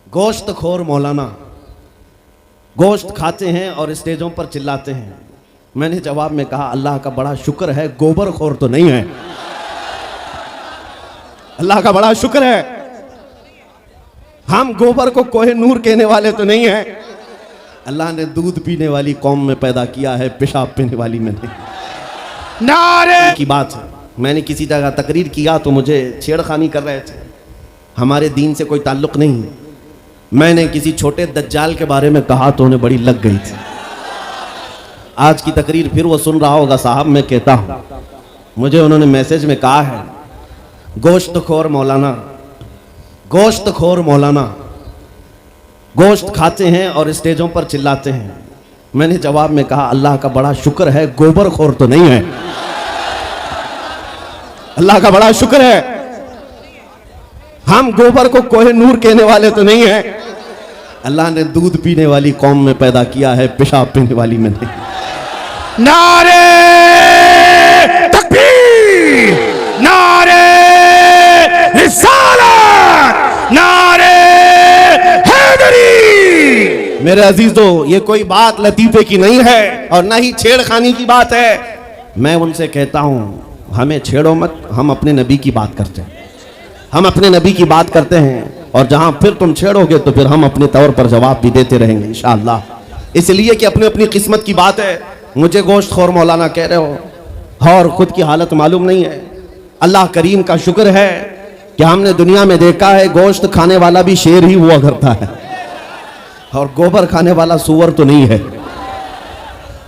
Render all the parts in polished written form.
गोश्त खोर मौलाना गोश्त खाते हैं और स्टेजों पर चिल्लाते हैं। मैंने जवाब में कहा अल्लाह का बड़ा शुक्र है गोबर खोर तो नहीं है। अल्लाह का बड़ा शुक्र है हम गोबर को कोहे नूर कहने वाले तो नहीं है। अल्लाह ने दूध पीने वाली कौम में पैदा किया है, पेशाब पीने वाली में नहीं। नारे की बात है। मैंने किसी जगह तकरीर किया तो मुझे छेड़खानी कर रहे थे, हमारे दीन से कोई ताल्लुक नहीं। मैंने किसी छोटे दज्जाल के बारे में कहा तो उन्हें बड़ी लग गई थी। आज की तकरीर फिर वो सुन रहा होगा साहब, मैं कहता हूँ मुझे उन्होंने मैसेज में कहा है गोश्त खोर मौलाना, गोश्त खोर मौलाना गोश्त खाते हैं और स्टेजों पर चिल्लाते हैं। मैंने जवाब में कहा अल्लाह का बड़ा शुक्र है गोबर खोर तो नहीं है। अल्लाह का बड़ा शुक्र है हम गोबर को कोहे नूर कहने वाले तो नहीं है। अल्लाह ने दूध पीने वाली कौम में पैदा किया है, पेशाब पीने वाली में नहीं। नारे तकबीर, नारे रिसालत, नारे हैदरी। मेरे अजीजों, ये कोई बात लतीफे की नहीं है और ना ही छेड़खानी की बात है। मैं उनसे कहता हूं हमें छेड़ो मत, हम अपने नबी की बात करते हैं, हम अपने नबी की बात करते हैं और जहां फिर तुम छेड़ोगे तो फिर हम अपने तौर पर जवाब भी देते रहेंगे इंशाअल्लाह। इसलिए कि अपनी अपनी किस्मत की बात है। मुझे गोश्त खोर मौलाना कह रहे हो और खुद की हालत मालूम नहीं है। अल्लाह करीम का शुक्र है कि हमने दुनिया में देखा है गोश्त खाने वाला भी शेर ही हुआ करता है और गोबर खाने वाला सूअर तो नहीं है।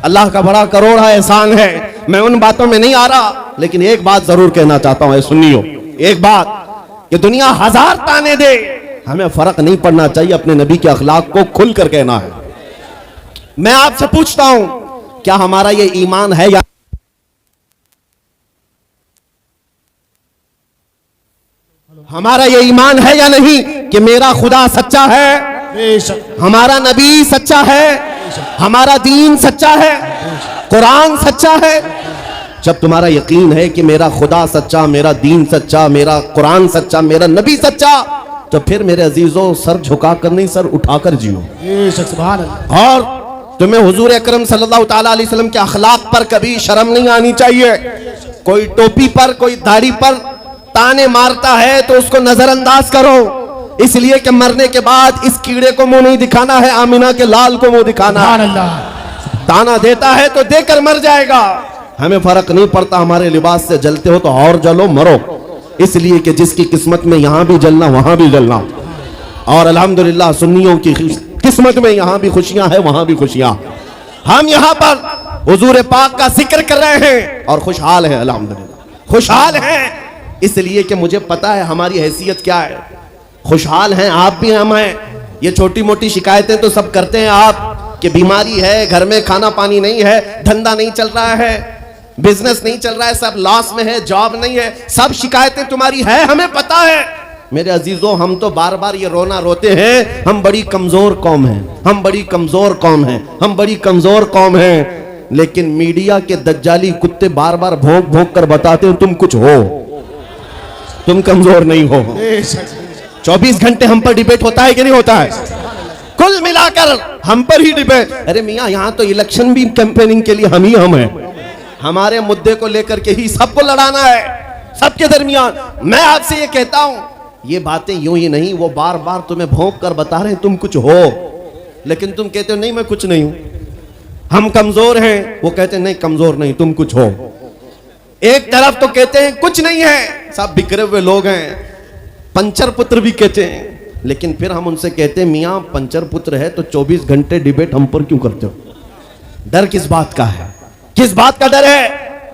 अल्लाह का बड़ा करोड़ा एहसान है। मैं उन बातों में नहीं आ रहा, लेकिन एक बात जरूर कहना चाहता हूं, सुनियो एक बात, कि दुनिया हजार ताने दे, हमें फर्क नहीं पड़ना चाहिए, अपने नबी के अखलाक को खुल कर कहना है। मैं आपसे पूछता हूं क्या हमारा ये ईमान है या हमारा ये ईमान है या नहीं कि मेरा खुदा सच्चा है, हमारा नबी सच्चा है, हमारा दीन सच्चा है, कुरान सच्चा है। जब तुम्हारा यकीन है कि मेरा खुदा सच्चा, मेरा दीन सच्चा, मेरा कुरान सच्चा, मेरा नबी सच्चा, तो फिर मेरे अजीजों सर झुकाकर नहीं सर उठाकर जियो। और तुम्हें हुजूर अकरम सल्लल्लाहु ताला अलैहि वसल्लम के अखलाक पर कभी शर्म नहीं आनी चाहिए। कोई टोपी पर, कोई दाढ़ी पर ताने मारता है तो उसको नजरअंदाज करो, इसलिए कि मरने के बाद इस कीड़े को मुंह नहीं दिखाना है, आमिना के लाल को मुंह दिखाना है। ताना देता है तो देकर मर जाएगा, हमें फर्क नहीं पड़ता। हमारे लिबास से जलते हो तो और जलो, मरो। इसलिए कि जिसकी किस्मत में यहां भी जलना वहां भी जलना, और अल्हम्दुलिल्लाह सुन्नियों की किस्मत में यहां भी खुशियां है वहां भी खुशियां। हम यहां पर हुजूर पाक का जिक्र कर रहे हैं और खुशहाल है, अल्हम्दुलिल्लाह खुशहाल है। इसलिए कि मुझे पता है हमारी हैसियत क्या है। खुशहाल हैं आप भी, हम हैं। ये छोटी मोटी शिकायतें तो सब करते हैं आप, कि बीमारी है, घर में खाना पानी नहीं है, धंधा नहीं चल रहा है, बिजनेस नहीं चल रहा है, सब लॉस में है, जॉब नहीं है, सब शिकायतें तुम्हारी है, हमें पता है। मेरे अजीजों, हम तो बार बार ये रोना रोते हैं, हम बड़ी कमजोर कौम हैं, हम बड़ी कमजोर कौम हैं, हम बड़ी कमजोर कौम हैं। लेकिन मीडिया के दज्जाली कुत्ते बार बार भौंक भौंक कर बताते हो तुम कुछ हो, तुम कमजोर नहीं हो। 24 घंटे हम पर डिबेट होता है कि नहीं होता है? कुल मिलाकर हम पर ही डिबेट। अरे मियाँ, यहाँ तो इलेक्शन भी कैंपेनिंग के लिए हम हैं, हमारे मुद्दे को लेकर के ही सबको लड़ाना है, सबके दरमियान। मैं आपसे ये कहता हूं, ये बातें यूं ही नहीं, वो बार बार तुम्हें भौंक कर बता रहे हैं तुम कुछ हो, लेकिन तुम कहते हो नहीं मैं कुछ नहीं हूं, हम कमजोर हैं, वो कहते हैं नहीं कमजोर नहीं तुम कुछ हो। एक तरफ तो कहते हैं कुछ नहीं है, सब बिखरे हुए लोग हैं, पंचर पुत्र भी कहते हैं, लेकिन फिर हम उनसे कहते हैं मियाँ पंचर पुत्र है तो 24 घंटे डिबेट हम पर क्यों करते हो? डर किस बात का है? किस बात का डर है?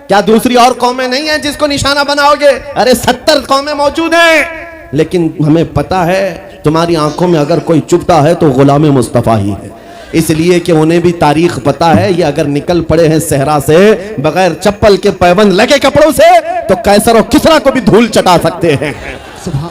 क्या दूसरी और कौमें नहीं है जिसको निशाना बनाओगे? अरे 70 कौमें मौजूद हैं, लेकिन हमें पता है तुम्हारी आंखों में अगर कोई चुभता है तो गुलाम मुस्तफा ही है। इसलिए कि उन्हें भी तारीख पता है, ये अगर निकल पड़े हैं सहरा से बगैर चप्पल के पैबंद लगे कपड़ों से तो कैसर और किसरा को भी धूल चटा सकते हैं।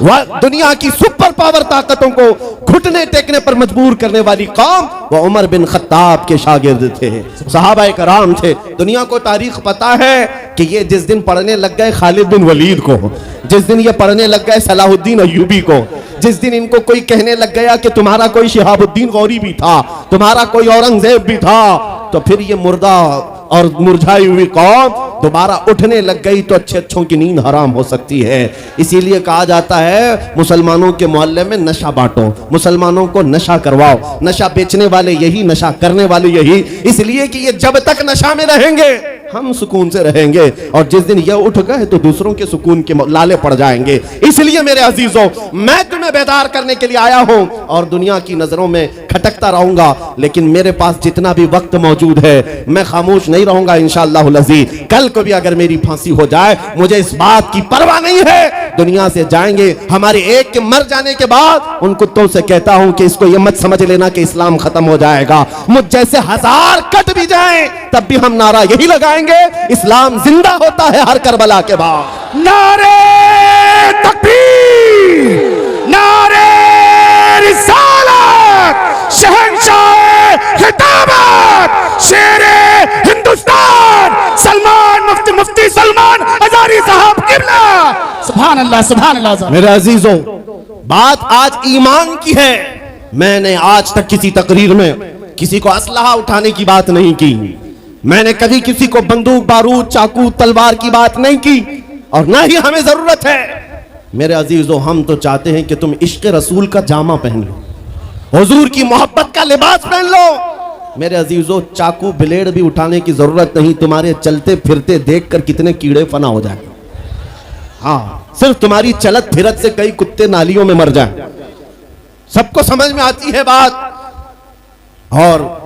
वह दुनिया की सुपर पावर ताकतों को घुटने टेकने पर मजबूर करने वाली कौम वह उमर बिन खत्ताब के शागिर्द थे, सहाबा कराम थे। दुनिया को तारीख पता है कि ये जिस दिन पढ़ने लग गए खालिद बिन वलीद को, जिस दिन ये पढ़ने लग गए सलाहुद्दीन अय्यूबी को, जिस दिन इनको कोई कहने लग गया कि तुम्हारा कोई शिहाबुद्दीन गौरी भी था, तुम्हारा कोई औरंगजेब भी था, तो फिर ये मुर्दा और मुरझाई हुई कौम दोबारा उठने लग गई तो अच्छे अच्छों की नींद हराम हो सकती है। इसीलिए कहा जाता है मुसलमानों के मोहल्ले में नशा बांटो, मुसलमानों को नशा करवाओ, नशा बेचने वाले यही, नशा करने वाले यही, इसलिए कि ये जब तक नशा में रहेंगे हम सुकून से रहेंगे, और जिस दिन ये उठ गए तो दूसरों के सुकून के लाले पड़ जाएंगे। इसलिए मेरे अजीजों, मैं तुम्हें बेदार करने के लिए आया हूं और दुनिया की नजरों में खटकता रहूंगा, लेकिन मेरे पास जितना भी वक्त मौजूद है मैं खामोश नहीं रहूंगा इंशाअल्लाह अज़ीज़। कल को भी अगर मेरी फांसी हो जाए मुझे इस बात की परवाह नहीं है। दुनिया से जाएंगे, हमारे एक के मर जाने के बाद उन कुत्तों से कहता हूं कि इसको ये मत समझ लेना कि इस्लाम खत्म हो जाएगा, मुझ जैसे 1000 कट भी जाएं तब भी हम नारा यही लगाएंगे, इस्लाम जिंदा होता है हर करबला के बाद। नारे तकबीर, नारे रिसालत, शहंशाह खिताबत, शेरे हिंदुस्तान सलमान मुफ्ती सलमान अज़हरी साहब किबला। सुभान अल्लाह, सुभान अल्लाह। मेरे अजीजों, बात आज ईमान की है। मैंने आज तक किसी तकरीर में किसी को असलहा उठाने की बात नहीं की, मैंने कभी किसी को बंदूक बारूद चाकू तलवार की बात नहीं की, और ना ही हमें जरूरत है। मेरे अजीजों, हम तो चाहते हैं कि तुम इश्क रसूल का जामा पहन लो, हुजूर की मोहब्बत का लिबास पहन लो। मेरे अजीजों, चाकू ब्लेड भी उठाने की जरूरत नहीं, तुम्हारे चलते फिरते देखकर कितने कीड़े फना हो जाए। हाँ, सिर्फ तुम्हारी चलत फिरत से कई कुत्ते नालियों में मर जाए। सबको समझ में आती है बात। और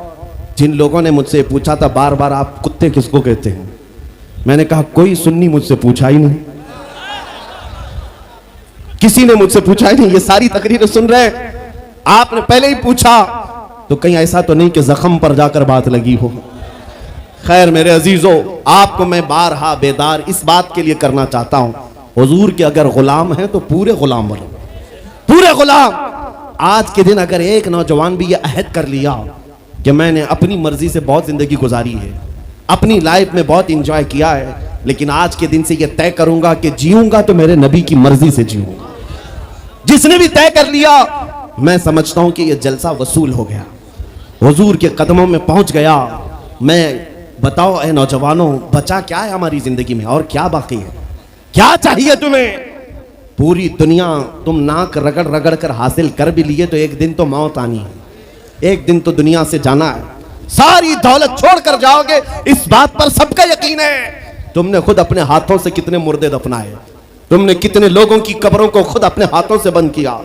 जिन लोगों ने मुझसे पूछा था बार बार आप कुत्ते किसको कहते हैं, मैंने कहा कोई सुन्नी मुझसे पूछा ही नहीं, किसी ने मुझसे पूछा ही नहीं। ये सारी तकरीरें सुन रहे हैं, आपने पहले ही पूछा तो कहीं ऐसा तो नहीं कि जख्म पर जाकर बात लगी हो। खैर मेरे अजीजों, आपको मैं बारहा बेदार इस बात के लिए करना चाहता हूं, हुजूर के अगर गुलाम हैं तो पूरे गुलाम बनो, पूरे गुलाम। आज के दिन अगर एक नौजवान भी ये अहद कर लिया कि मैंने अपनी मर्जी से बहुत जिंदगी गुजारी है, अपनी लाइफ में बहुत इंजॉय किया है, लेकिन आज के दिन से ये तय करूंगा कि जीऊंगा तो मेरे नबी की मर्जी से जीऊंगा, जिसने भी तय कर लिया, मैं समझता हूं कि ये जलसा वसूल हो गया, हुजूर के कदमों में पहुंच गया। मैं बताओ ए नौजवानों, बचा क्या है हमारी जिंदगी में और क्या बाकी है? क्या चाहिए तुम्हें? पूरी दुनिया तुम नाक रगड़ रगड़ कर हासिल कर भी लिए तो एक दिन तो मौत आनी है, एक दिन तो दुनिया से जाना है, सारी दौलत छोड़कर जाओगे, इस बात पर सबका यकीन है। तुमने खुद अपने हाथों से कितने मुर्दे दफनाए, तुमने कितने लोगों की कब्रों को खुद अपने हाथों से बंद किया।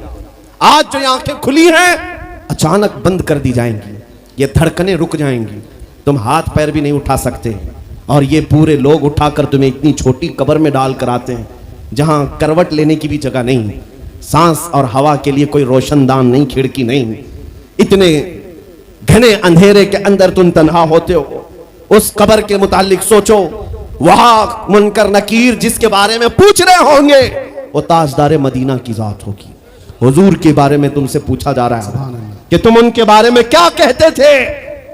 आज जो ये आंखें खुली हैं अचानक बंद कर दी जाएंगी, ये धड़कनें रुक जाएंगी, तुम हाथ पैर भी नहीं उठा सकते, और ये पूरे लोग उठाकर तुम्हें इतनी छोटी कब्र में डाल कर आते हैं जहां करवट लेने की भी जगह नहीं, सांस और हवा के लिए कोई रोशनदान नहीं, खिड़की नहीं, इतने घने अंधेरे के अंदर तुम तन्हा होते हो। उस कब्र के मुतालिक सोचो, वहां मुनकर नकीर जिसके बारे में पूछ रहे होंगे वो ताजदार मदीना की जात होगी, हुजूर के बारे में तुमसे पूछा जा रहा है कि तुम उनके बारे में क्या कहते थे।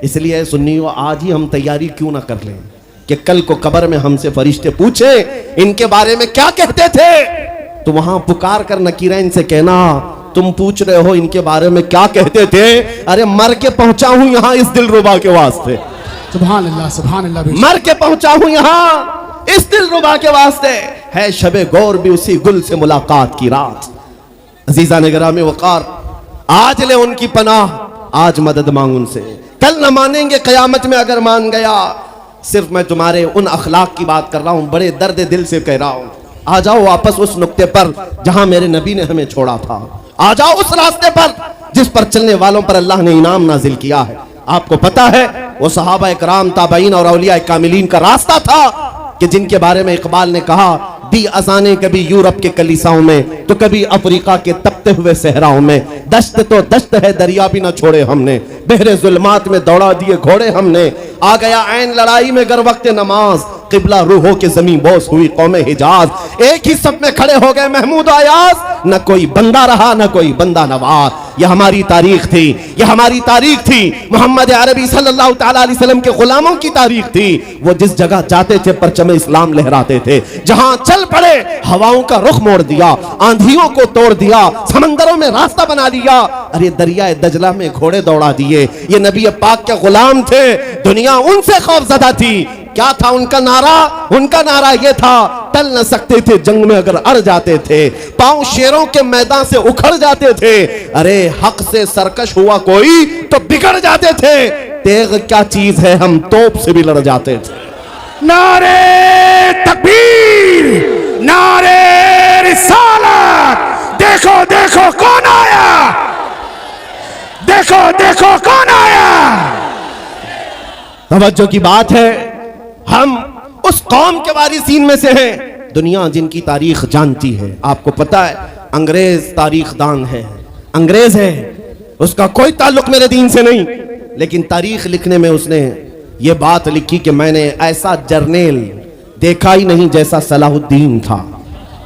इसलिए सुन्नियों, आज ही हम तैयारी क्यों ना कर लें कि कल को कब्र में हमसे फरिश्ते पूछे इनके बारे में क्या कहते थे, तो वहां पुकार कर नकीरैन से कहना तुम पूछ रहे हो इनके बारे में क्या कहते थे, अरे मर के पहुंचा हूं यहां इस दिलरुबा के वास्ते। सुभान अल्लाह, सुभान अल्लाह। मर के पहुंचा हूं यहां इस दिलरुबा के वास्ते। है शबे गौर भी उसी गुल से मुलाकात की रात। अजीजा ने गिरामी वकार, आज ले उनकी पनाह, आज मदद मांग उनसे, कल न मानेंगे कयामत में अगर मान गया। सिर्फ मैं तुम्हारे उन अखलाक की बात कर रहा हूं, बड़े दर्द दिल से कह रहा हूं। आ जाओ वापस उस नुक्ते पर जहां मेरे नबी ने हमें छोड़ा था, आ जाओ उस रास्ते पर जिस पर चलने वालों पर अल्लाह ने इनाम नाजिल किया है। आपको पता है वो सहाबा इकराम, ताबईन और औलिया कामिलीन का रास्ता था कि जिनके बारे में इकबाल ने कहा, दी अजाने कभी यूरोप के कलीसाओं में तो कभी अफ्रीका के तपते हुए सहराओं में, दश्त तो दश्त है दरिया भी ना छोड़े हमने, बहरे जुल्मात में दौड़ा दिए घोड़े हमने, आ गया ऐन लड़ाई में गर वक्त नमाज, किबला रूहों के जमीन बोस हुई कौमे हिजाज। एक ही सब में खड़े हो गए महमूद आयाज, न कोई बंदा रहा न कोई बंदा नवाज। यह हमारी तारीख थी, यह हमारी तारीख थी। मोहम्मद अरबी सल्लल्लाहु तआला अलैहि वसल्लम के गुलामों की तारीख थी। वो जिस जगह जाते थे परचम इस्लाम लहराते थे, जहां चल पड़े हवाओं का रुख मोड़ दिया, आंधियों को तोड़ दिया, समंदरों में रास्ता बना दिया। अरे दरिया दजला में घोड़े दौड़ा दिए। ये नबी पाक के गुलाम थे, दुनिया उनसे खौफजदा थी। क्या था उनका नारा? उनका नारा ये था, टल न सकते थे जंग में अगर अड़ जाते थे, पांव शेरों के मैदान से उखड़ जाते थे। अरे हक से सरकश हुआ कोई तो बिगड़ जाते थे, तेग क्या चीज है हम तोप से भी लड़ जाते थे। नारे तकबीर, नारे रिसालत, देखो देखो कौन आया, देखो देखो कौन आया। तवज्जो की बात है, हम उस कौम के वारिसीन में से हैं, दुनिया जिनकी तारीख जानती है। आपको पता है अंग्रेज तारीख दान है, अंग्रेज है, उसका कोई ताल्लुक मेरे दीन से नहीं, लेकिन तारीख लिखने में उसने ये बात लिखी कि मैंने ऐसा जर्नेल देखा ही नहीं जैसा सलाहुद्दीन था,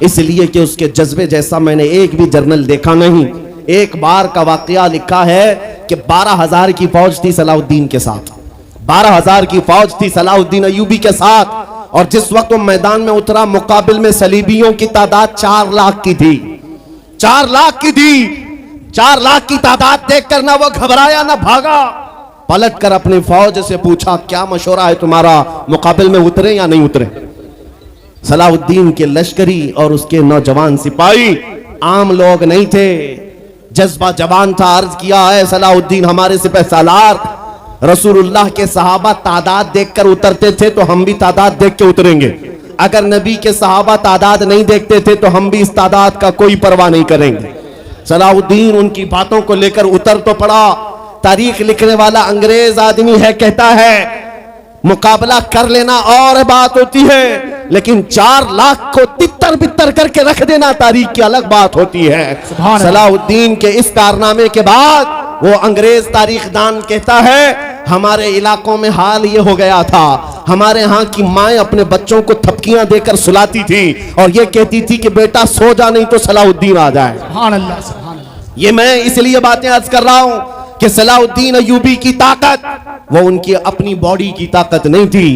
इसलिए कि उसके जज्बे जैसा मैंने एक भी जर्नल देखा नहीं। एक बार का वाकया लिखा है कि 12,000 की फौज थी सलाहुद्दीन के साथ, 12,000 की फौज थी सलाहुद्दीन अय्यूबी के साथ, और जिस वक्त वो मैदान में उतरा मुकाबिल में सलीबियों की तादाद 4 लाख की थी, 4 लाख की थी। 4 लाख की तादाद देखकर ना वो घबराया ना भागा, पलट कर अपनी फौज से पूछा क्या मशवरा है तुम्हारा, मुकाबिल में उतरे या नहीं उतरे। सलाहुद्दीन के लश्करी और उसके नौजवान सिपाही आम लोग नहीं थे, जज्बा जवान था। अर्ज किया है सलाहुद्दीन हमारे सिपह सालार, रसूलुल्लाह के सहाबा तादाद देखकर उतरते थे तो हम भी तादाद देख के उतरेंगे, अगर नबी के सहाबा तादाद नहीं देखते थे तो हम भी इस तादाद का कोई परवाह नहीं करेंगे। सलाहुद्दीन उनकी बातों को लेकर उतर तो पड़ा। तारीख लिखने वाला अंग्रेज आदमी है, कहता है मुकाबला कर लेना और बात होती है, लेकिन 4 लाख को तितर बितर करके रख देना तारीख की अलग बात होती है। सलाहुद्दीन के इस कारनामे के बाद वो अंग्रेज तारीखदान कहता है हमारे इलाकों में हाल ये हो गया था, हमारे यहाँ की माएं अपने बच्चों को थपकियां देकर सुलाती थी और ये कहती थी कि बेटा सो जा नहीं तो सलाहुद्दीन आ जाए। सुभान अल्लाह, सुभान अल्लाह। ये मैं इसलिए बातें अर्ज कर रहा हूं कि सलाहुद्दीन अय्यूबी की ताकत वो उनकी अपनी बॉडी की ताकत नहीं थी,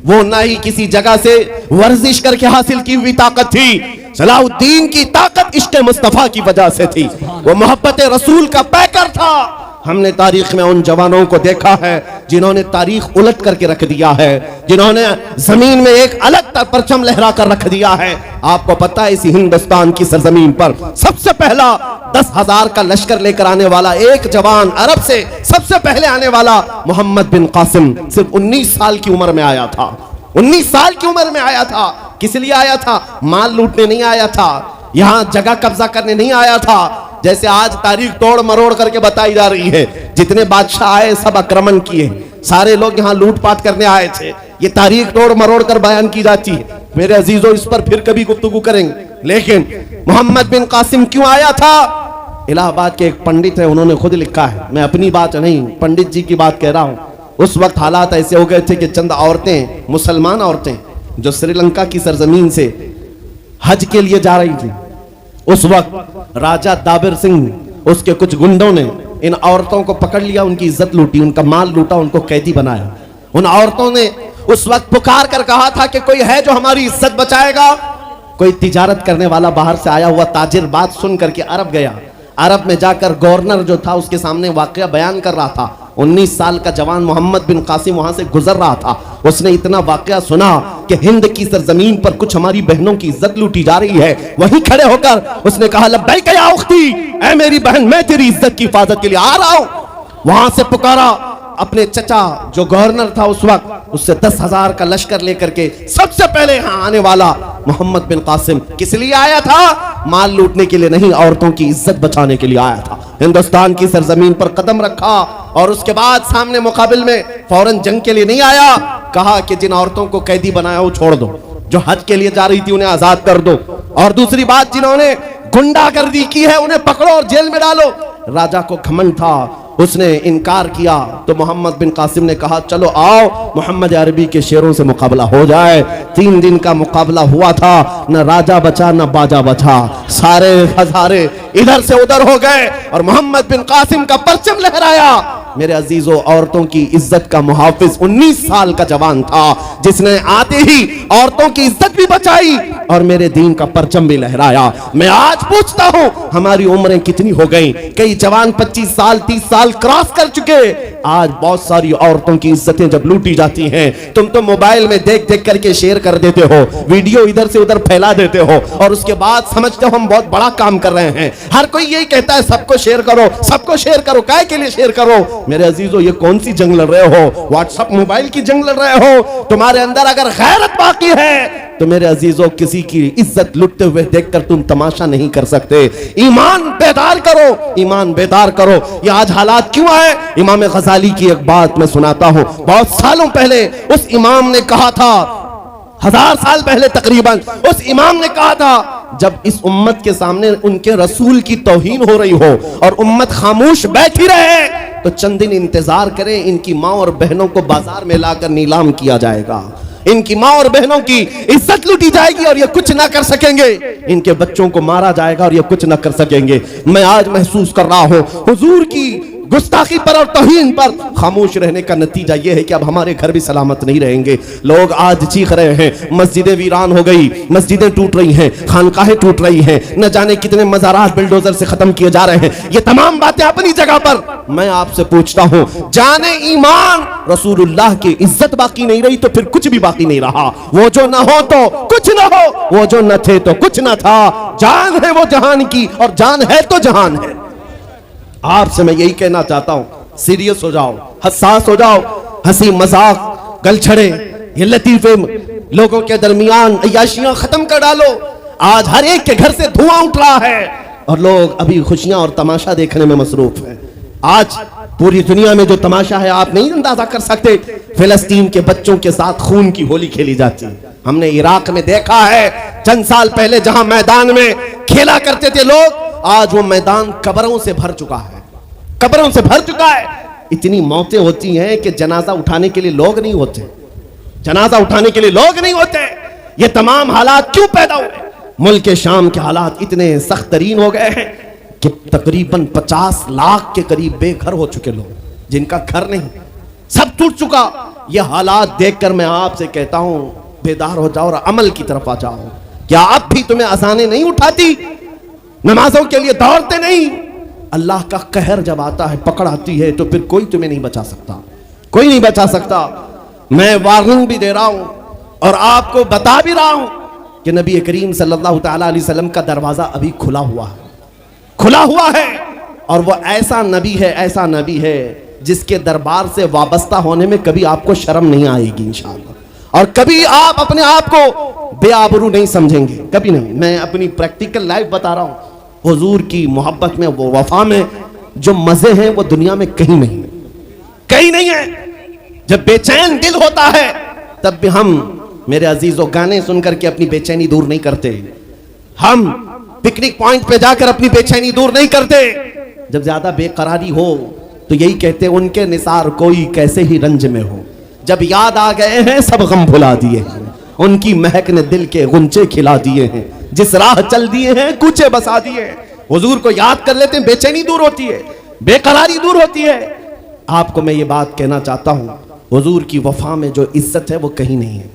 वो ना ही किसी जगह से वर्जिश करके हासिल की हुई ताकत थी। सलाहुद्दीन की ताकत इश्क़ मुस्तफा की वजह से थी, वो मोहब्बत रसूल का पैकर था। हमने तारीख में उन जवानों को देखा है जिन्होंने तारीख उलट करके रख दिया है, जिन्होंने जमीन में एक अलग परचम लहरा कर रख दिया है। आपको पता है इसी हिंदुस्तान की सरजमीन पर सबसे पहला 10,000 का लश्कर लेकर आने वाला एक जवान अरब से सबसे पहले आने वाला मोहम्मद बिन कासिम सिर्फ 19 साल की उम्र में आया था। 19 साल की उम्र में आया था। किस लिए आया था? माल लूटने नहीं आया था, यहां जगह कब्जा करने नहीं आया था। जैसे आज तारीख तोड़ मरोड़ करके बताई जा रही है, जितने बादशाह आए सब आक्रमण किए, सारे लोग यहाँ लूटपाट करने आए थे, ये तारीख तोड़ मरोड़ कर बयान की जाती है। मेरे अजीजों इस पर फिर कभी गुफ्तगू करेंगे, लेकिन मोहम्मद बिन कासिम क्यों आया था? इलाहाबाद के एक पंडित है, उन्होंने खुद लिखा है, मैं अपनी बात नहीं पंडित जी की बात कह रहा हूं। उस वक्त हालात ऐसे हो गए थे कि चंद औरतें, मुसलमान औरतें जो श्रीलंका की सरजमीन से हज के लिए जा रही थी, उस वक्त राजा दाबिर सिंह उसके कुछ गुंडों ने इन औरतों को पकड़ लिया, उनकी इज्जत लूटी, उनका माल लूटा, उनको कैदी बनाया। उन औरतों ने उस वक्त पुकार कर कहा था कि कोई है जो हमारी इज्जत बचाएगा। कोई तिजारत करने वाला बाहर से आया हुआ ताजिर बात सुन करके अरब गया। अरब में जाकर गवर्नर जो था उसके सामने वाकया बयान कर रहा था। 19 साल का जवान मोहम्मद बिन कासिम वहां से गुजर रहा था। उसने इतना वाकया सुना कि हिंद की सरजमीन पर कुछ हमारी बहनों की इज्जत लूटी जा रही है। वहीं खड़े होकर उसने कहा लब्बैक या उख्ती, ऐ मेरी बहन मैं तेरी इज्जत की हिफाजत के लिए आ रहा हूं। वहां से पुकारा अपने चचा जो गवर्नर था उस वक्त, उससे 10,000 का लश्कर लेकर के सबसे पहले यहां आने वाला मोहम्मद बिन कासिम किस लिए आया था? माल लूटने के लिए नहीं, औरतों की इज्जत बचाने के लिए आया था। हिंदुस्तान की सरजमीन पर कदम रखा और उसके बाद सामने मुकाबिल में फौरन जंग के लिए नहीं आया। कहा कि जिन औरतों को कैदी बनाया वो छोड़ दो, जो हज के लिए जा रही थी उन्हें आजाद कर दो, और दूसरी बात जिन्होंने गुंडागर्दी की है उन्हें पकड़ो और जेल में डालो। राजा को घमंड था उसने इनकार किया तो मोहम्मद बिन कासिम ने कहा चलो आओ मोहम्मद अरबी के शेरों से मुकाबला हो जाए। 3 दिन का मुकाबला हुआ था, न राजा बचा न बाजा बचा, सारे हजारे इधर से उधर हो गए और मोहम्मद बिन कासिम का परचम लहराया। मेरे अजीजों, औरतों की इज्जत का मुहाफिज 19 साल का जवान था जिसने आते ही औरतों की इज्जत भी बचाई और मेरे दीन का परचम भी लहराया। मैं आज पूछता हूं हमारी उम्रें कितनी हो गई? कई जवान 25 साल 30 साल क्रॉस कर चुके। आज बहुत सारी औरतों की इज्जतें जब लूटी जाती हैं, तुम तो मोबाइल में देख देख करके शेयर कर देते हो, वीडियो इधर से उधर फैला देते हो और उसके बाद समझते हो हम बहुत बड़ा काम कर रहे हैं। हर कोई यही कहता है सबको शेयर करो, सबको शेयर करो, काय के लिए शेयर करो? मेरे अजीजों, ये कौन सी जंग लड़ रहे हो? व्हाट्सएप मोबाइल की जंग लड़ रहे हो? तुम्हारे अंदर अगर गैरत बाकी है तो मेरे अजीजों, किसी की इज्जत लुटते हुए देखकर तुम तमाशा नहीं कर सकते। ईमान बेदार करो, ईमान बेदार करो। ये आज हालात क्यों आए? इमाम गजाली की एक बात मैं सुनाता हूं। बहुत सालों पहले उस इमाम ने कहा था, 1000 साल पहले तकरीबन, उस इमाम ने कहा था जब इस उम्मत के सामने उनके रसूल की तौहीन हो रही हो और उम्मत खामोश बैठी रहे तो चंद दिन इंतजार करें, इनकी मां और बहनों को बाजार में लाकर नीलाम किया जाएगा, इनकी मां और बहनों की इज्जत लूटी जाएगी और ये कुछ ना कर सकेंगे, इनके बच्चों को मारा जाएगा और ये कुछ ना कर सकेंगे। मैं आज महसूस कर रहा हूं हुजूर की गुस्ताखी पर और तौहीन पर खामोश रहने का नतीजा यह है कि अब हमारे घर भी सलामत नहीं रहेंगे। लोग आज चीख रहे हैं, मस्जिदें वीरान हो गई, मस्जिदें टूट रही हैं, खानकाहें टूट रही हैं, न जाने कितने मज़ारात बिल्डोजर से खत्म किए जा रहे हैं। ये तमाम बातें अपनी जगह पर। मैं आपसे पूछता हूं, जाने ईमान रसूलुल्लाह की इज्जत बाकी नहीं रही तो फिर कुछ भी बाकी नहीं रहा। वो जो न हो तो कुछ न हो, वो जो न थे तो कुछ न था। जान है वो जहान की और जान है तो जहान है। आपसे मैं यही कहना चाहता हूं, सीरियस हो जाओ, हसास हो जाओ। हंसी मजाक गलछड़े ये लतीफे लोगों के दरमियान अय्याशियां खत्म कर डालो। आज हर एक के घर से धुआं उठ रहा है और लोग अभी खुशियां और तमाशा देखने में मसरूफ हैं। आज पूरी दुनिया में जो तमाशा है आप नहीं अंदाजा कर सकते। फिलिस्तीन के बच्चों के साथ खून की होली खेली जाती है। हमने इराक में देखा है चंद साल पहले जहां मैदान में खेला करते थे लोग, आज वो मैदान कब्रों से भर चुका है, कब्रों से भर चुका है। इतनी मौतें होती हैं कि जनाजा उठाने के लिए लोग नहीं होते, जनाजा उठाने के लिए लोग नहीं होते। ये तमाम हालात क्यों पैदा हुए? मुल्क के शाम के हालात इतने सख्त तरीन हो गए हैं कि तकरीबन 50 लाख के करीब बेघर हो चुके लोग, जिनका घर नहीं, सब टूट चुका। ये हालात देखकर मैं आपसे कहता हूं बेदार हो जाओ और अमल की तरफ आ जाओ। क्या अब भी तुम्हें अज़ानें नहीं उठाती? नमाजों के लिए दौड़ते नहीं? अल्लाह का कहर जब आता है, पकड़ आती है, तो फिर कोई तुम्हें नहीं बचा सकता, कोई नहीं बचा सकता। मैं वार्निंग भी दे रहा हूं और आपको बता भी रहा हूं कि नबी करीम सल्लल्लाहु तआला अलैहि वसल्लम का दरवाजा अभी खुला हुआ है, खुला हुआ है। और वो ऐसा नबी है, ऐसा नबी है जिसके दरबार से वाबस्ता होने में कभी आपको शर्म नहीं आएगी इंशाअल्लाह, और कभी आप अपने आप को बेआबरू नहीं समझेंगे, कभी नहीं। मैं अपनी प्रैक्टिकल लाइफ बता रहा हूं। हुजूर की मोहब्बत में, वो वफा में जो मजे हैं वो दुनिया में कहीं नहीं है, कहीं नहीं है। जब बेचैन दिल होता है तब भी हम, मेरे अजीजों, गाने सुनकर के अपनी बेचैनी दूर नहीं करते। हम पिकनिक पॉइंट पे जाकर अपनी बेचैनी दूर नहीं करते। जब ज्यादा बेकरारी हो तो यही कहते हैं, उनके निसार कोई कैसे ही रंज में हो, जब याद आ गए हैं सब गम भुला दिए हैं, उनकी महक ने दिल के गुंचे खिला दिए हैं, जिस राह चल दिए हैं कूचे बसा दिए। हुजूर को याद कर लेते हैं, बेचैनी दूर होती है, बेकरारी दूर होती है। आपको मैं ये बात कहना चाहता हूं, हुजूर की वफा में जो इज्जत है वो कहीं नहीं है,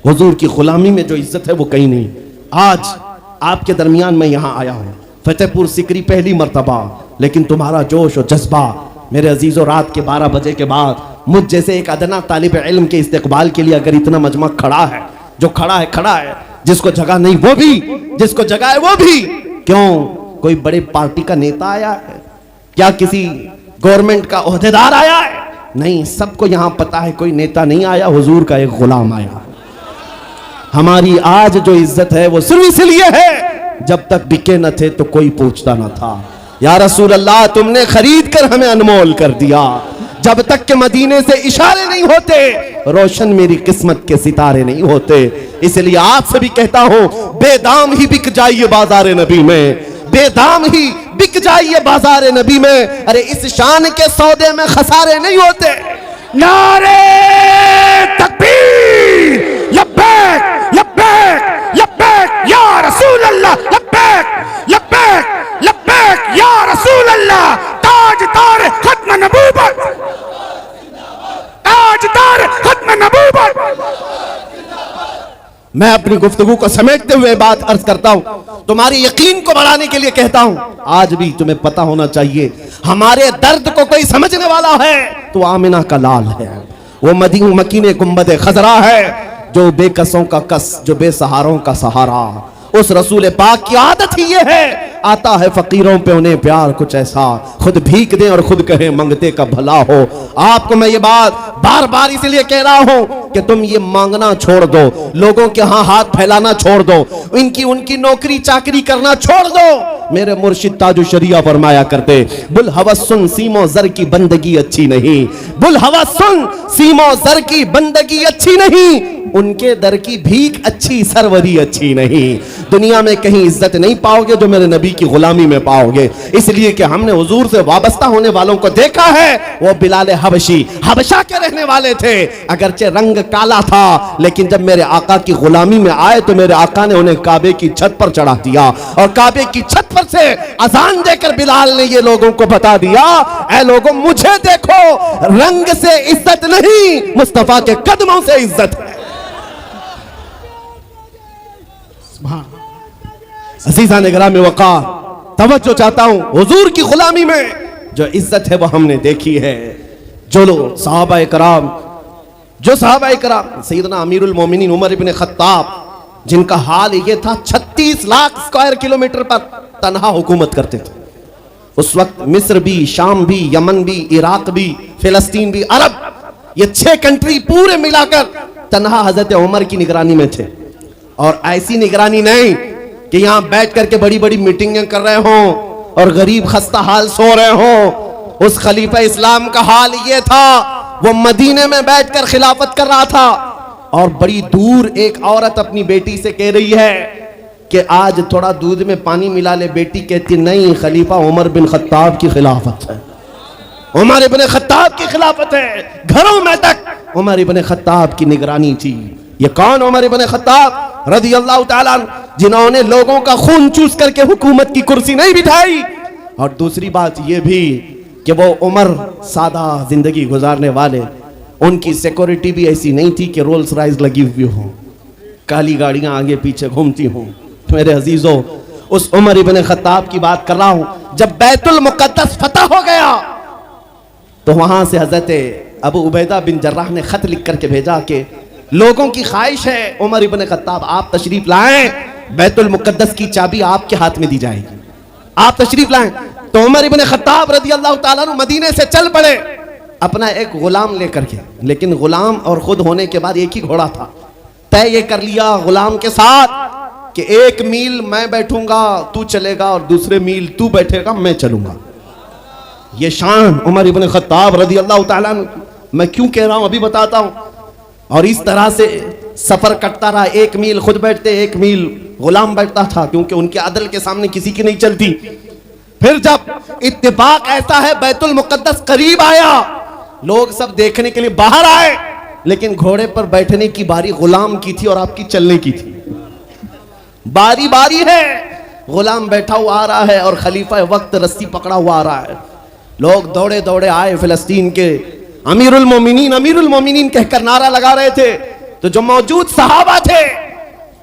हुजूर की गुलामी में जो इज्जत है वो कहीं नहीं। आज आपके दरमियान मैं यहां आया हूं, फतेहपुर सिकरी पहली मर्तबा, लेकिन तुम्हारा जोश और जज्बा मेरे अजीजों, रात के 12 बजे के बाद मुझ जैसे एक अदना तालिब इल्म के इस्तेकबाल के लिए अगर इतना मजमा खड़ा है, जो खड़ा है खड़ा है, जिसको जगह नहीं वो भी, जिसको जगह है वो भी। क्यों? कोई बड़े पार्टी का नेता आया है? क्या किसी गवर्नमेंट का ओहदेदार आया है? नहीं, सबको यहां पता है कोई नेता नहीं आया, हुजूर का एक गुलाम आया। हमारी आज जो इज्जत है वो सिर्फ इसलिए है जब तक बिके न थे तो कोई पूछता न था। या रसूल अल्लाह, तुमने खरीद कर हमें अनमोल कर दिया। जब तक के मदीने से इशारे नहीं होते, रोशन मेरी किस्मत के सितारे नहीं होते। इसलिए आपसे भी कहता हूं, बेदाम ही बिक जाइए बाजार नबी में, बेदाम ही बिक जाइए बाजार नबी में। अरे इस शान के सौदे में खसारे नहीं होते। नारे तकबीर, लब्बैक लब्बैक लब्बैक या रसूल अल्लाह, लब्बैक लब्बैक लब्बैक या रसूल अल्लाह। ताजदार खत्म नबूवत, ताजदार खत्म नबूवत। मैं अपनी गुफ्तगू को समेटते हुए बात अर्ज करता हूं, तुम्हारी यकीन को बढ़ाने के लिए कहता हूं, आज भी तुम्हें पता होना चाहिए हमारे दर्द को कोई समझने वाला है तो आमिना का लाल है, वो मकीने गुंबद खजरा है, जो बेकसों का कस, जो बेसहारों का सहारा। उस रसूल पाक की आदत ही ये है, आता है फकीरों पे उन्हें प्यार कुछ ऐसा, खुद भीख दे और खुद कहे मंगते का भला हो। आपको मैं ये बात बार बार इसलिए कह रहा हूं कि तुम ये मांगना छोड़ दो, लोगों के यहाँ हाथ फैलाना छोड़ दो, उनकी नौकरी चाकरी करना छोड़ दो। मेरे मुर्शिद ताजु शरिया फरमाया करते, बुल हवस सुन सीमो जर की बंदगी अच्छी नहीं, बुल हवस सुन सीमो जर की बंदगी अच्छी नहीं, उनके दर की भीख अच्छी सरवरी अच्छी नहीं। दुनिया में कहीं इज्जत नहीं पाओगे जो मेरे नबी की गुलामी में पाओगे। इसलिए कि हमने हुजूर से वाबस्ता होने वालों को देखा है, वो बिलाल हबशी हबशा के रहने वाले थे, अगरचे रंग काला था, लेकिन जब मेरे आका की गुलामी में आए तो मेरे आका ने उन्हें काबे की छत पर चढ़ा दिया और काबे की छत पर से अजान देकर बिलाल ने ये लोगों को बता दिया, ऐ लोगों मुझे देखो, रंग से इज्जत नहीं, मुस्तफा के कदमों से इज्जत है। अजीज़ा ने ग्राम वक़ार, तवज्जो चाहता हूं, हुजूर की गुलामी में जो इज्जत है वो हमने देखी है। जो लोग सहाबा कराम, जो सहाबा कराम, सैयदना अमीरुल मोमिनीन उमर इब्न खत्ताब, जिनका हाल ये था 36 लाख स्क्वायर किलोमीटर पर तनहा हुकूमत करते थे। उस वक्त मिस्र भी, शाम भी, यमन भी, इराक भी, फिलिस्तीन भी, अरब, ये 6 कंट्री पूरे मिलाकर तनहा हजरत उमर की निगरानी में थे। और ऐसी निगरानी नहीं कि यहां बैठ करके बड़ी बड़ी मीटिंगें कर रहे हों और गरीब खस्ता हाल सो रहे हों। उस खलीफा इस्लाम का हाल ये था, वो मदीने में बैठकर खिलाफत कर रहा था और बड़ी दूर एक औरत अपनी बेटी से कह रही है कि आज थोड़ा दूध में पानी मिला ले। बेटी कहती नहीं, खलीफा उमर बिन खत्ताब की खिलाफत है, उमर इब्न खत्ताब की खिलाफत है। घरों में तक उमर इब्न खत्ताब की निगरानी थी। ये कौन? उमर इब्न खत्ताब रज़ी अल्लाह ताला अन्हु, जिन्होंने लोगों का खून चूस करके हुकूमत की कुर्सी नहीं बिठाई। और दूसरी बात ये भी कि वो उमर सादा जिंदगी गुजारने वाले, उनकी सिक्योरिटी भी ऐसी नहीं थी कि रोल्स रॉयस लगी हुई हो, काली गाड़ियां आगे पीछे घूमती हों। मेरे अजीजों, उस उमर इब्न खत्ताब की बात कर रहा हूं। जब बैतुल मुक़द्दस फतह हो गया तो वहां से हजरत अबू उबैदा बिन जर्राह ने खत लिख करके भेजा कि लोगों की ख्वाहिश है उमर इब्न खत्ताब आप तशरीफ लाएं, बैतुल मुक़द्दस की चाबी आपके हाथ में दी जाएगी, आप तशरीफ लाएं। तो उमर इब्न खत्ताब रज़ी अल्लाह ताला अन्हु मदीने से चल पड़े अपना एक गुलाम लेकर के। लेकिन गुलाम और खुद होने के बाद एक ही घोड़ा था। तय ये कर लिया गुलाम के साथ कि 1 मील मैं बैठूंगा तू चलेगा और दूसरे मील तू बैठेगा मैं चलूंगा। ये शान उमर इब्न खत्ताब रज़ी अल्लाह ताला अन्हु, मैं क्यों कह रहा हूं अभी बताता हूं। और इस तरह से सफर कटता रहा। 1 मील खुद बैठते, 1 मील गुलाम बैठता था, क्योंकि उनके अदल के सामने किसी की नहीं चलती। फिर जब इत्तेफाक ऐसा है बैतुल मुक़द्दस करीब आया, लोग सब देखने के लिए बाहर आए, लेकिन घोड़े पर बैठने की बारी गुलाम की थी और आपकी चलने की थी। बारी बारी है, गुलाम बैठा हुआ आ रहा है और खलीफा वक्त रस्सी पकड़ा हुआ आ रहा है। लोग दौड़े दौड़े आए, फिलिस्तीन के अमीरुल मोमिनीन कहकर नारा लगा रहे थे। तो जो मौजूद सहाबा थे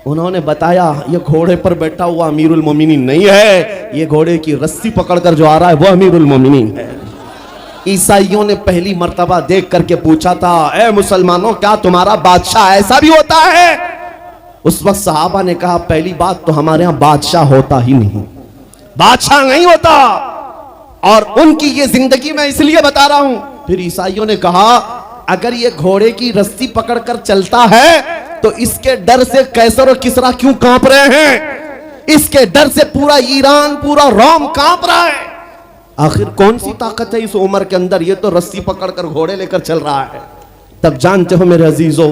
उन्होंने बताया ये घोड़े पर बैठा हुआ अमीरुल मोमिनीन नहीं है, ये घोड़े की रस्सी पकड़कर जो आ रहा है वो अमीरुल मोमिनीन है। ईसाइयों ने पहली मर्तबा देख करके पूछा था, ए मुसलमानों क्या तुम्हारा बादशाह ऐसा भी होता है? उस वक्त सहाबा ने कहा पहली बात तो हमारे यहाँ बादशाह होता ही नहीं, बादशाह नहीं होता। और उनकी ये जिंदगी मैं इसलिए बता रहा हूं। फिर ईसाइयों ने कहा अगर ये घोड़े की रस्सी पकड़कर चलता है तो इसके डर से कैसर और किसरा क्यों कांप रहे हैं? इसके डर से पूरा ईरान, पूरा रोम कांप रहा है। आखिर कौन सी ताकत है इस उमर के अंदर? ये तो रस्सी पकड़कर घोड़े लेकर चल रहा है। तब जानते हो मेरे अजीजों,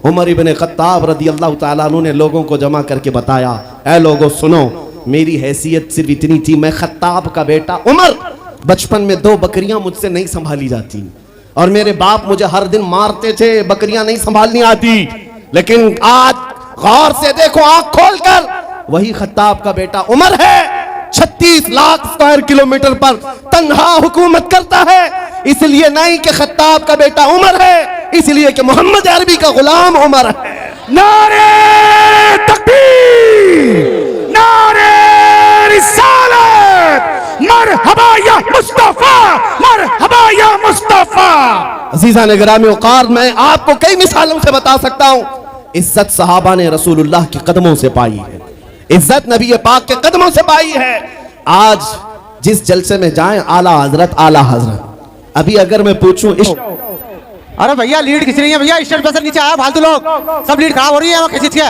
उमर इब्न खत्ताब रज़ी अल्लाह ताला अन्हु ने लोगों को जमा करके बताया, ऐ लोगों सुनो, मेरी हैसियत सिर्फ इतनी थी, मैं खत्ताब का बेटा उमर, बचपन में 2 बकरियां मुझसे नहीं संभाली जाती और मेरे बाप मुझे हर दिन मारते थे, बकरियां नहीं संभालनी आती। लेकिन आज गौर से देखो, आंख खोलकर, वही खत्ताब का बेटा उमर है, 36 लाख स्क्वायर किलोमीटर पर तन्हा हुकूमत करता है। इसलिए नहीं कि खत्ताब का बेटा उमर है, इसलिए कि मोहम्मद अरबी का गुलाम उमर है। नारे तकबीर, नारे रिसालत, मरहबा या मुस्तफा, मरहबा या मुस्तफा। अजीज़ान गिरामी औक़ार, मैं आपको कई मिसालों से बता सकता हूं। इज्जत सहाबा ने रसूलुल्लाह के कदमों से पाई है, इज्जत नबी पाक के कदमों से पाई है। आज जिस जलसे में जाएं, आला हजरत आला हजरत, अभी अगर मैं पूछूं अरे भैया लीड खींच रही है भैया, स्टेज पे से नीचे आया फालतू लोग, सब लीड खराब हो रही है वहाँ खींच के।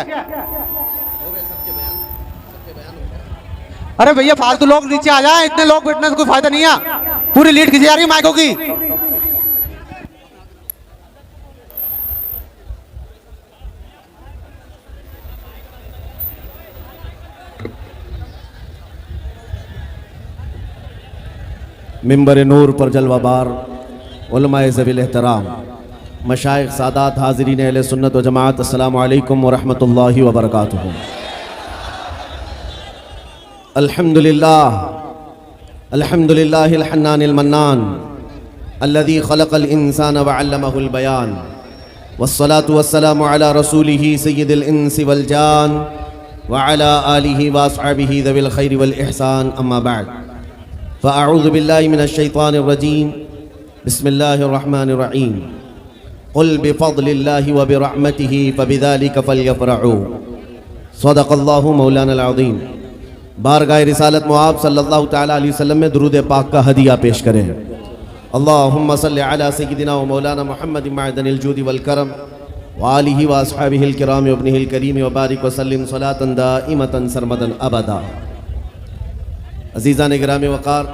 अरे भैया फालतू लोग नीचे आ जाए, इतने लोग बैठने से कोई फायदा नहीं है, पूरी लीड खींची जा रही है माइकों की। मिंबर नूर पर जलवाबार उलमाए ज़वील एहतराम, मशाइख सादात, हाज़रीन अहले सुन्नत व जमात, अस्सलामु अलैकुम व रहमतुल्लाहि व बरकातुहू। अल्हम्दुलिल्लाह, अल्हम्दुलिल्लाहिल हन्नानिल मन्नान, अल्लज़ी खलक़ल इंसान व अल्लमहुल बयान, वस्सलातु वस्सलामु अला रसूलिही सय्यिदिल इंसी वल जान व अला आलिही व अस्हाबिही ज़विल खैरि वल इहसान, अम्मा बअद। फ़अऊज़ु बिल्लाहि मिनश शैतानिर रजीम, बिस्मिल्लाहिर रहमानिर रहीम। क़ुल बिफ़ज़लिल्लाहि व बिरहमतिही फ़बिज़ालिका फ़ल्यफ़रहू, सदक़ल्लाहु मौलाना अज़ीम। बारगाह रिसालत मुआब सल्लल्लाहु तआला अलैहि वसल्लम में दुरूद पाक का हदिया पेश करें। अल्लाहुम्मा सल्लि अला सय्यिदिना व मौलाना मुहम्मद मअदनिल जूदि वल करम व आलिहि व अस्हाबिहिल किराम व इब्निहिल करीम व बारिक व सल्लिम सलातन दाइमतन सरमदन अबदा। अज़ीज़ान गिरामी वक़ार,